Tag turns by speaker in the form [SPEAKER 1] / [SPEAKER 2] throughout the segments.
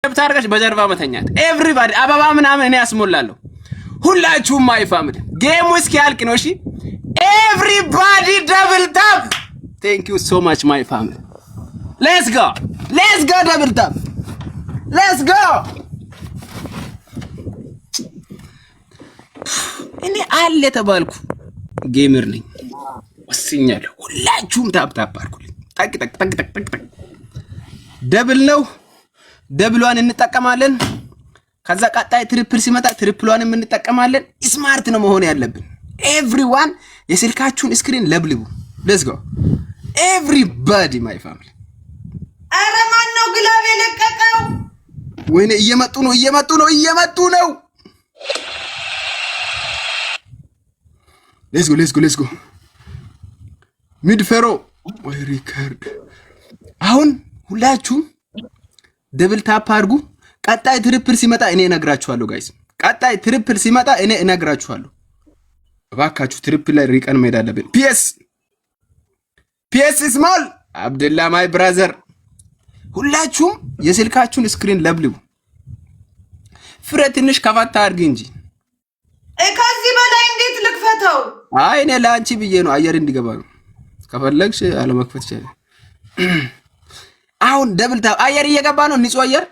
[SPEAKER 1] ታርገሽ በጀርባ መተኛት ኤቭሪባዲ አበባ ምናምን እኔ ያስሞላለሁ ሁላችሁም ማይ ፋሚሊ ጌሙ እስኪያልቅ ነው እሺ ኤቭሪባዲ ደብል ታፕ ቴንክ ዩ ሶ ማች ማይ ፋሚሊ ሌትስ ጎ ደብል ታፕ ሌትስ ጎ እኔ አለ ተባልኩ ጌመር ነኝ ወስኛለሁ ሁላችሁም ታፕ ታፕ አድርጉልኝ ጠቅ ደብል ነው ደብሏን እንጠቀማለን ከዛ ቀጣይ ትሪፕል ሲመጣ ትሪፕሏንም እንጠቀማለን ስማርት ነው መሆን ያለብን ኤቭሪዋን የስልካችሁን ስክሪን ለብልቡ ሌትስ ጎ ኤቭሪባዲ ማይ ፋሚሊ
[SPEAKER 2] አረ ማን ነው ግላብ የለቀቀው
[SPEAKER 1] ወይኔ እየመጡ ነው ሌትስ ጎ ሚድ ፌሮ ወይ ሪካርድ አሁን ሁላችሁም ደብል ታፕ አድርጉ ቀጣይ ትሪፕል ሲመጣ እኔ እነግራችኋለሁ ጋይስ ቀጣይ ትሪፕል ሲመጣ እኔ እነግራችኋለሁ እባካችሁ ትሪፕል ላይ ሪቀን መሄድ አለብን ፒኤስ ስሞል አብደላ ማይ ብራዘር ሁላችሁም የስልካችሁን ስክሪን ለብልቡ ፍሬ ትንሽ ከፋታ አድርጊ እንጂ
[SPEAKER 2] ከዚህ በላይ እንዴት ልክፈተው
[SPEAKER 1] አይ እኔ ለአንቺ ብዬ ነው አየር እንዲገባ ነው ከፈለግሽ አለመክፈት ይችላል አሁን ደብል ታፕ አየር እየገባ ነው ንጹህ አየር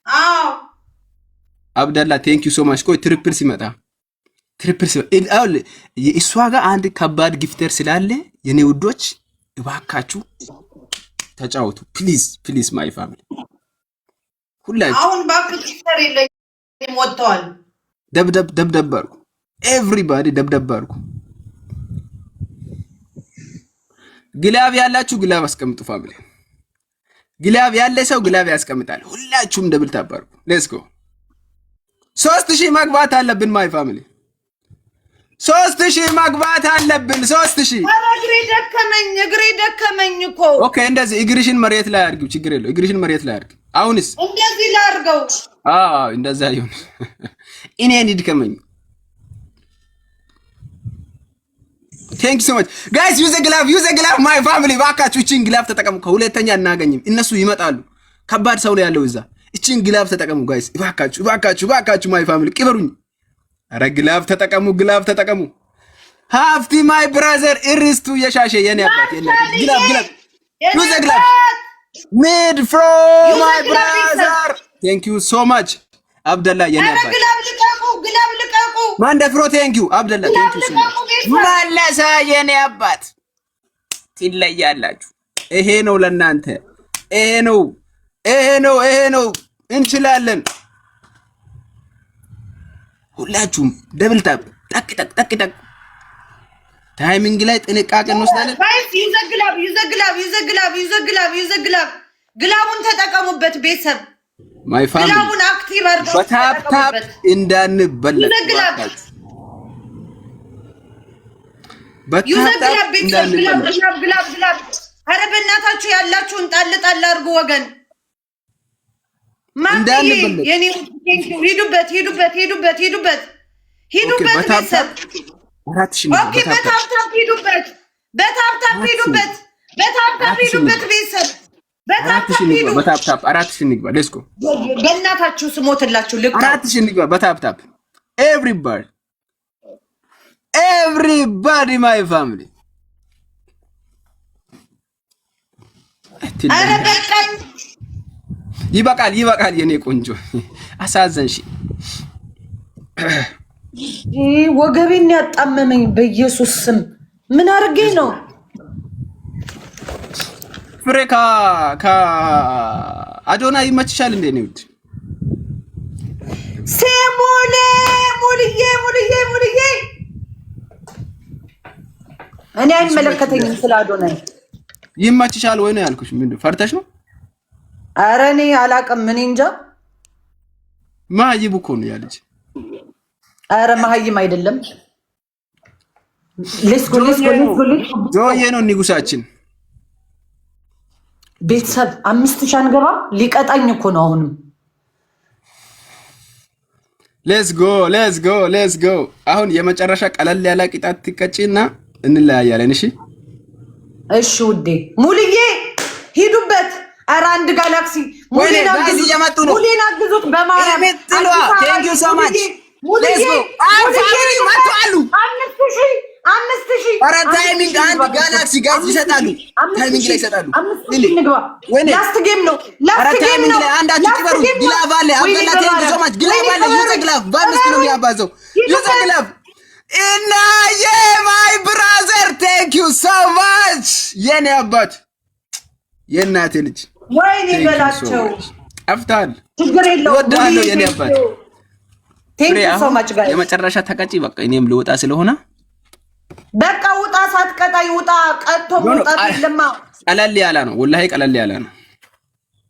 [SPEAKER 2] አዎ
[SPEAKER 1] አብደላ ቴንክ ዩ ሶ ማች ቆይ ትሪፕል ሲመጣ አሁን እሷ ጋር አንድ ከባድ ጊፍተር ስላለ የኔ ውዶች እባካችሁ ተጫወቱ ፕሊዝ ማይ ፋሚሊ ሁላችሁ
[SPEAKER 2] አሁን ባክ ጊፍተር የለኝም ወጥቷል
[SPEAKER 1] ደብደብ አድርጉ ኤቭሪባዲ ደብደብ አድርጉ ግላብ ያላችሁ ግላብ አስቀምጡ ፋሚሊ ግላብ ያለ ሰው ግላብ ያስቀምጣል ሁላችሁም ደብል ታፕ አድርጉ ሌትስ ጎ 3000 መግባት አለብን ማይ ፋሚሊ 3000 መግባት አለብን 3000
[SPEAKER 2] እግሬ ደከመኝ እኮ
[SPEAKER 1] ኦኬ እንደዚህ እግርሽን መሬት ላይ አድርጊው ችግር የለው እግርሽን መሬት ላይ አድርጊ አሁንስ
[SPEAKER 2] እንደዚህ ላድርገው
[SPEAKER 1] እንደዛ ይሁን እኔን ይድከመኝ Thank you so much guys use a glove my family ባካችሁ እቺን ግላፍ ተጠቀሙ ከሁለተኛ እናገኝም እነሱ ይመጣሉ ከባድ ሰው ነው ያለው እዛ እቺን ግላፍ ተጠቀሙ ጋይስ ባካችሁ my family ቅበሩኝ አረ ግላፍ ተጠቀሙ ሃፍቲ my brother እርስቱ የሻሸ የኔ አባት ግላፍ use a glove mid from my brother thank you so much አብደላ የኔ አባት
[SPEAKER 2] ግላብ ልቀቁ
[SPEAKER 1] ማንደፍሮ ቴንክ ዩ አብደላ ቴንክ ዩ ማለሳ የኔ አባት ትለያላችሁ ይሄ ነው ለናንተ ይሄ ነው እንችላለን ሁላችሁም ደብል ታፕ ጠቅ ታይሚንግ ላይ ጥንቃቄ እንወስዳለን
[SPEAKER 2] ይዘግላብ ግላቡን ተጠቀሙበት ቤተሰብ
[SPEAKER 1] ማይ ፋሚሊ
[SPEAKER 2] ግላቡን አክቲቭ አድርጉ
[SPEAKER 1] በታፕ እንዳንበለጥ
[SPEAKER 2] ግላብ ኧረ በእናታችሁ ያላችሁን ጣል አድርጉ ወገን የኔ ሂዱበት ቤተሰብ ኦኬ በታፕ ሂዱበት ቤተሰብ
[SPEAKER 1] በታፕ 4000 እንግባ ሌትስ ጎ
[SPEAKER 2] በእናታችሁ ስሞትላችሁ ልክ
[SPEAKER 1] 4000 እንግባ በታፕ everybody my family
[SPEAKER 2] አረ በቃኝ
[SPEAKER 1] ይበቃል የኔ ቆንጆ አሳዘንሽ
[SPEAKER 2] ወገቤን ያጣመመኝ በኢየሱስ ስም ምን አርገኝ ነው
[SPEAKER 1] ፍሬካ አዶና ይመችሻል እንዴ ነው ሙልዬ
[SPEAKER 2] እኔ አይመለከተኝም ስለ አዶና
[SPEAKER 1] ይመችሻል ወይ ነው ያልኩሽ ምን ፈርተሽ ነው
[SPEAKER 2] ኧረ እኔ አላቅም ምን እንጃ
[SPEAKER 1] ማይቡ እኮ ነው ያለች
[SPEAKER 2] ኧረ ማህይም አይደለም ሌትስ ጎ
[SPEAKER 1] ጆዬ ነው ንጉሳችን
[SPEAKER 2] ቤተሰብ 5000 አንገባ ሊቀጣኝ እኮ ነው አሁንም
[SPEAKER 1] ሌትስ ጎ አሁን የመጨረሻ ቀለል ያለ ቅጣት ትቀጪና እንለያያለን እሺ
[SPEAKER 2] ውዴ ሙልዬ ሂዱበት ኧረ አንድ ጋላክሲ ሙሌን አግዙት በማርያም
[SPEAKER 1] ቴንክ ዩ ሶ ማች
[SPEAKER 2] ሙሌ
[SPEAKER 1] ፋሚሊ መጥቷሉ
[SPEAKER 2] 5000
[SPEAKER 1] ኧረ ታይሚንግ አንድ ጋላክሲ ጋዝ ይሰጣሉ ታይሚንግ ላይ ይሰጣሉ
[SPEAKER 2] ላስት ጌም ነው
[SPEAKER 1] አንዳችሁ ጭበሩ ግላቭ አለ አብደላ ቴንክ ዩ ሶ ማች ግላቭ አለ ዩዘ ግላቭ በአምስት ነው የሚያባዘው ዩዘ ግላቭ እና የማይ ብራዘር ቴንክ ዩ ሶ ማች የኔ አባት የእናቴ ልጅ
[SPEAKER 2] ወይኔ በላቸው
[SPEAKER 1] አፍታል
[SPEAKER 2] ችግር የለውም
[SPEAKER 1] ወዳለው የኔ አባት
[SPEAKER 2] ቴንክ ዩ ሶ ማች ጋይስ
[SPEAKER 1] የመጨረሻ ተቀጪ በቃ እኔም ልወጣ ስለሆነ
[SPEAKER 2] በቃ ውጣ ሳትቀጣይ ውጣ ቀጥቶ መውጣት የለም
[SPEAKER 1] ቀለል ያለ ነው ወላሂ ቀለል ያለ ነው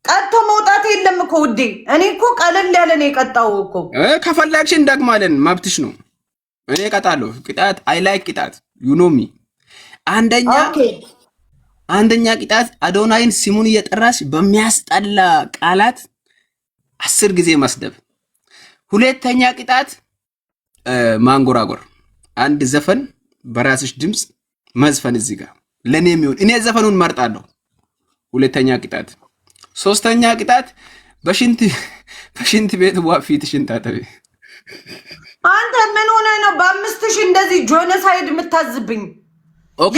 [SPEAKER 2] ቀጥቶ መውጣት የለም እኮ ውዴ እኔ እኮ ቀለል ያለ ነው የቀጣው እኮ
[SPEAKER 1] ከፈለግሽ እንደግማለን መብትሽ ነው እኔ ቀጣለሁ ቅጣት አይ ላይክ ቅጣት ዩ ኖ ሚ አንደኛ ቅጣት አዶናይን ስሙን እየጠራሽ በሚያስጠላ ቃላት 10 ጊዜ መስደብ ሁለተኛ ቅጣት ማንጎራጎር አንድ ዘፈን በራስሽ ድምጽ መዝፈን እዚህ ጋር ለኔ የሚሆን እኔ ዘፈኑን መርጣለሁ ሁለተኛ ቅጣት ሶስተኛ ቅጣት በሽንት ቤት ዋፊትሽን ታጠቢ
[SPEAKER 2] አንተ ምን ሆነ ነው በ5000 እንደዚህ ጆኖሳይድ የምታዝብኝ
[SPEAKER 1] ኦኬ